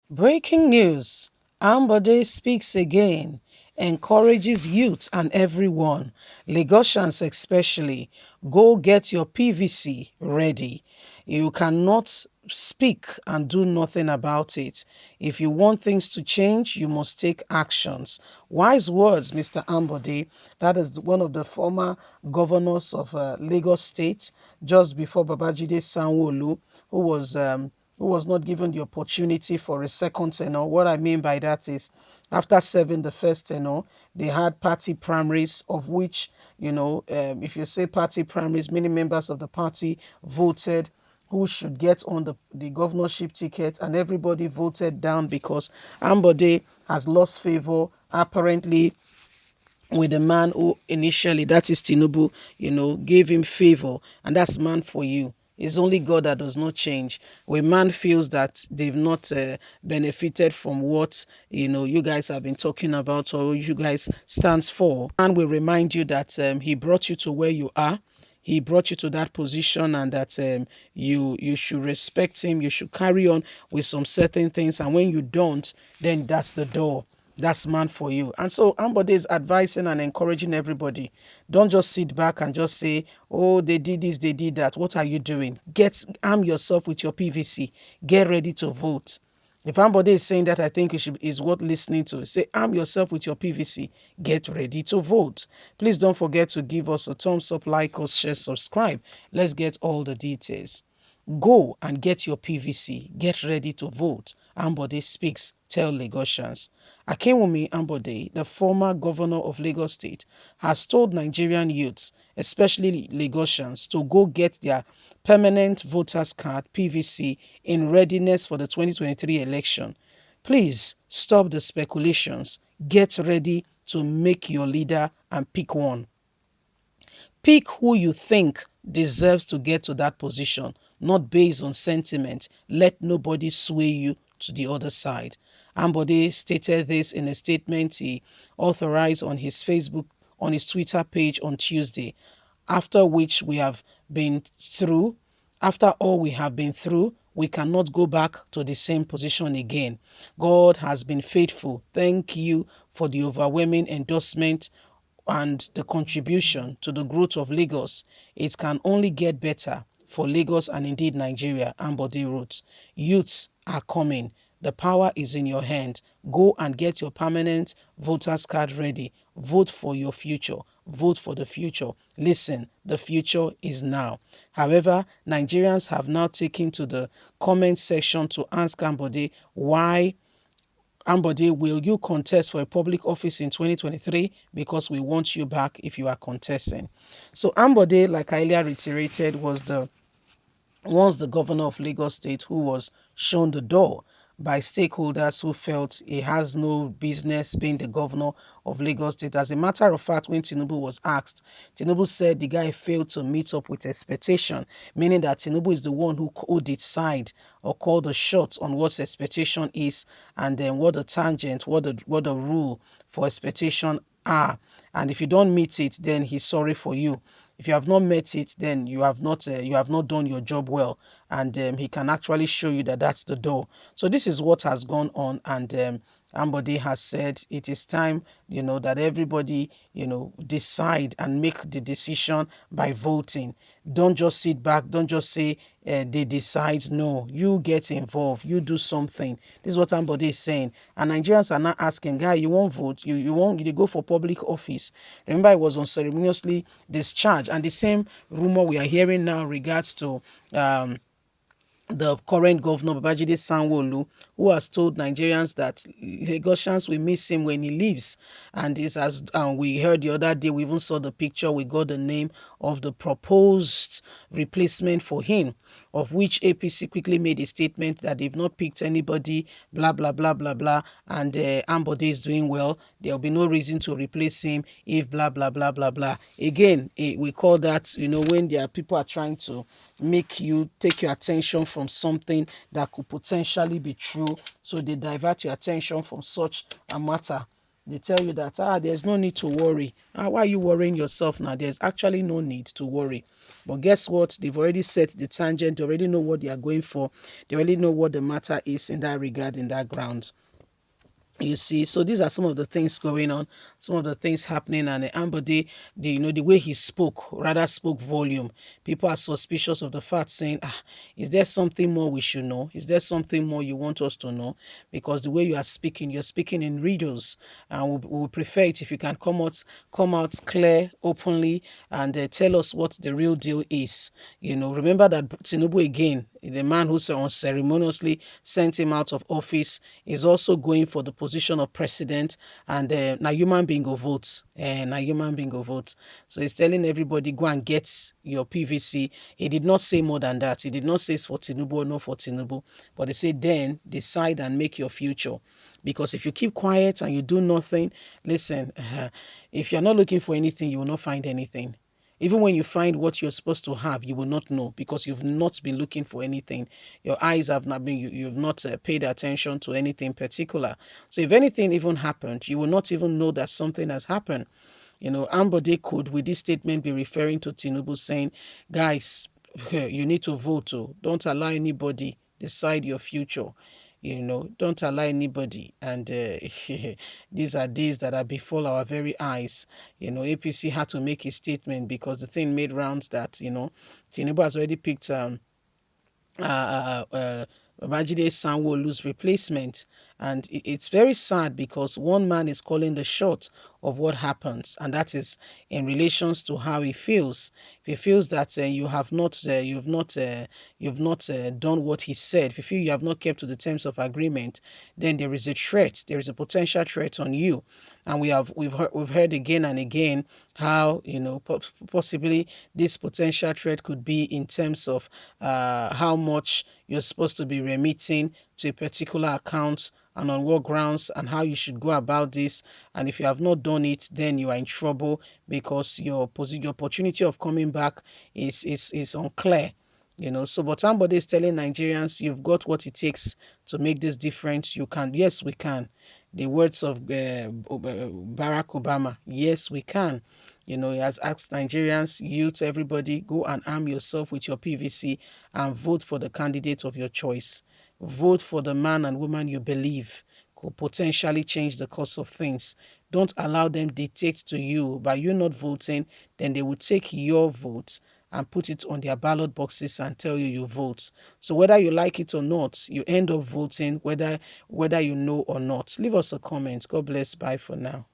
Breaking news. Ambode speaks again, encourages youth and everyone, Lagosians especially, go get your PVC ready. You cannot speak and do nothing about it. If you want things to change, you must take actions. Wise words, Mr. Ambode. That is one of the former governors of Lagos State, just before Babajide Sanwo-Olu, who was not given the opportunity for a second tenure. What I mean by that is, after serving the first tenure, they had party primaries, of which, if you say party primaries, many members of the party voted who should get on the governorship ticket, and everybody voted down because Ambode has lost favor apparently with the man who initially, that is Tinubu, gave him favor, and that's man for you. It's only God that does not change. When man feels that they've not benefited from what you guys have been talking about or you guys stands for, and will remind you that he brought you to where you are. He brought you to that position, and that you should respect him. You should carry on with some certain things, and when you don't, then that's the door. That's man for you. And so Ambode is advising and encouraging everybody. Don't just sit back and just say, oh, they did this, they did that. What are you doing? Arm yourself with your PVC. Get ready to vote. If Ambode is saying that, I think is worth listening to. Say, arm yourself with your PVC. Get ready to vote. Please don't forget to give us a thumbs up, like us, share, subscribe. Let's get all the details. Go and get your PVC. Get ready to vote. Ambode speaks. Tell Lagosians. Akinwumi Ambode, the former governor of Lagos State, has told Nigerian youths, especially Lagosians, to go get their permanent voters card PVC in readiness for the 2023 election. Please stop the speculations. Get ready to make your leader and pick one. Pick who you think deserves to get to that position, not based on sentiment. Let nobody sway you to the other side. Ambode stated this in a statement he authorized on his Twitter page on Tuesday, after which we have been through. After all we have been through, we cannot go back to the same position again. God has been faithful. Thank you for the overwhelming endorsement and the contribution to the growth of Lagos. It can only get better for Lagos and indeed Nigeria. Ambode wrote, youths are coming. The power is in your hand. Go and get your permanent voters card ready. Vote for your future. Vote for the future. Listen, the future is now. However, Nigerians have now taken to the comment section to ask Ambode why. Ambode, will you contest for a public office in 2023? Because we want you back if you are contesting. So Ambode, like I earlier reiterated, was the once the governor of Lagos State, who was shown the door by stakeholders who felt he has no business being the governor of Lagos State. As a matter of fact, when Tinubu was asked, Tinubu said the guy failed to meet up with expectation, meaning that Tinubu is the one who decide or call the shots on what expectation is, and then what the tangent, what the rule for expectation are. And if you don't meet it, then he's sorry for you. If you have not met it, then you have not done your job well, and he can actually show you that that's the door. So this is what has gone on, and Ambode has said it is time, that everybody, decide and make the decision by voting. Don't just sit back. Don't just say they decide. No, you get involved. You do something. This is what Ambode is saying. And Nigerians are not asking, guy, you won't vote. You go for public office. Remember, I was unceremoniously discharged. And the same rumor we are hearing now regards to the current governor, Babajide Sanwo-Olu, who has told Nigerians that Lagosians will miss him when he leaves. And this, as we heard the other day, we even saw the picture, we got the name of the proposed replacement for him, of which APC quickly made a statement that they've not picked anybody, blah, blah, blah, blah, blah, and Ambode is doing well. There'll be no reason to replace him if blah, blah, blah, blah, blah. Again, we call that, when there are people are trying to make you take your attention from something that could potentially be true, so they divert your attention from such a matter. They tell you that there's no need to worry. Why are you worrying yourself now? There's actually no need to worry. But guess what? They've already set the tangent. They already know what they are going for. They already know what the matter is in that regard, in that ground. You see, so these are some of the things going on, some of the things happening, and Ambode, the way he spoke rather spoke volume. People are suspicious of the fact, saying, is there something more we should know? Is there something more you want us to know? Because the way you are speaking, you're speaking in riddles, and we prefer it if you can come out clear, openly, and tell us what the real deal is. Remember that Tinubu again, the man who unceremoniously sent him out of office, is also going for the position of president, and na human being go vote. Na human being go vote. So he's telling everybody, go and get your PVC. He did not say more than that. He did not say it's for Tinubu or not for Tinubu, but he said then decide and make your future. Because if you keep quiet and you do nothing, listen, if you're not looking for anything, you will not find anything. Even when you find what you're supposed to have, you will not know, because you've not been looking for anything. Your eyes have not been, you've not paid attention to anything particular. So if anything even happened, you will not even know that something has happened. Ambode could, with this statement, be referring to Tinubu, saying, guys, you need to vote. Don't allow anybody decide your future. Don't allow anybody. And these are days that are before our very eyes. APC had to make a statement, because the thing made rounds that, Tinubu has already picked Babajide Sanwo-Olu's replacement. And it's very sad, because one man is calling the shot of what happens, and that is in relations to how he feels. If he feels that you've not done what he said, if you feel you have not kept to the terms of agreement, then there is a threat. There is a potential threat on you. And we've heard again and again how possibly this potential threat could be in terms of how much you're supposed to be remitting to a particular account, and on what grounds, and how you should go about this. And if you have not done it, then you are in trouble, because your opportunity of coming back is unclear. So but somebody is telling Nigerians, you've got what it takes to make this difference. You can. Yes, we can. The words of Barack Obama. Yes, we can. He has asked Nigerians, youth, everybody, go and arm yourself with your PVC and vote for the candidate of your choice. Vote for the man and woman you believe could potentially change the course of things. Don't allow them dictate to you. By you not voting, then they will take your vote and put it on their ballot boxes and tell you vote. So whether you like it or not, you end up voting, whether you know or not. Leave us a comment. God bless. Bye for now.